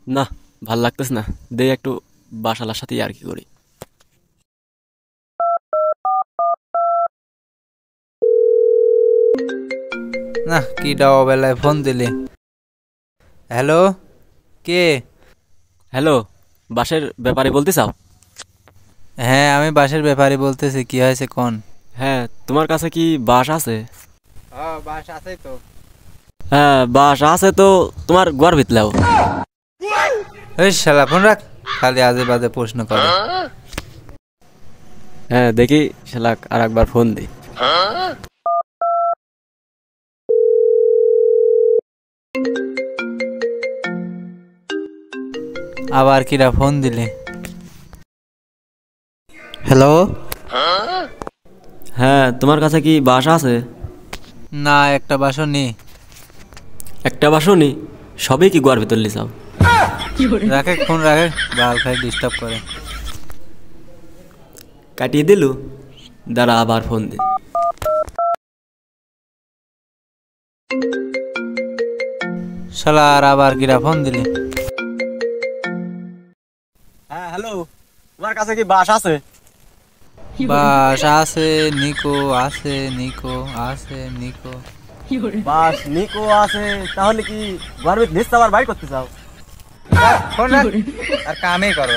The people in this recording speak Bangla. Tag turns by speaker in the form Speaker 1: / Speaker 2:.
Speaker 1: না, ভাল লাগতেছ না। দে একটু বাসালার সাথে আর কি করি।
Speaker 2: না কি দাও বেলায় ফোন দিলি। হ্যালো, কে?
Speaker 1: হ্যালো, বাসের ব্যাপারে বলতে চাও?
Speaker 2: হ্যাঁ, আমি বাসের ব্যাপারে বলতেছি, কি হয়েছে কোন?
Speaker 1: হ্যাঁ, তোমার কাছে কি বাস আছে?
Speaker 2: বাস আছে তো।
Speaker 1: হ্যাঁ, বাস আছে তো তোমার গোয়ার ভিতলেও।
Speaker 2: এই শালা ফোন রাখ, খালি আজে বাজে প্রশ্ন করে।
Speaker 1: হ্যাঁ, দেখি শালাক আর একবার ফোন দি।
Speaker 2: আবার কিরা ফোন দিলে? হ্যালো।
Speaker 1: হ্যাঁ, তোমার কাছে কি বাস আছে?
Speaker 2: না, একটা বাসও নেই।
Speaker 1: একটা বাসও নি? সবই কি গোয়ার ভিতর লিসাও?
Speaker 2: রাখে ফোন রাখে, বাল খাই ডিস্টার্ব করে।
Speaker 1: কাটিয়ে দিলু, দাঁড়া আবার ফোন দে।
Speaker 2: শালা আর আবার কিরা ফোন দিলে?
Speaker 1: হ্যাঁ, হ্যালো, তোমার কাছে কি বাস আছে?
Speaker 2: বাস আছে নিকো, আছে নিকো, আছে নিকো।
Speaker 1: বাস নিকো আছে, তাহলে কি গোয়ার ভিতর লিস্ট আবার বাই করতে চাও?
Speaker 2: ফোন রাখ, আর কামই করো।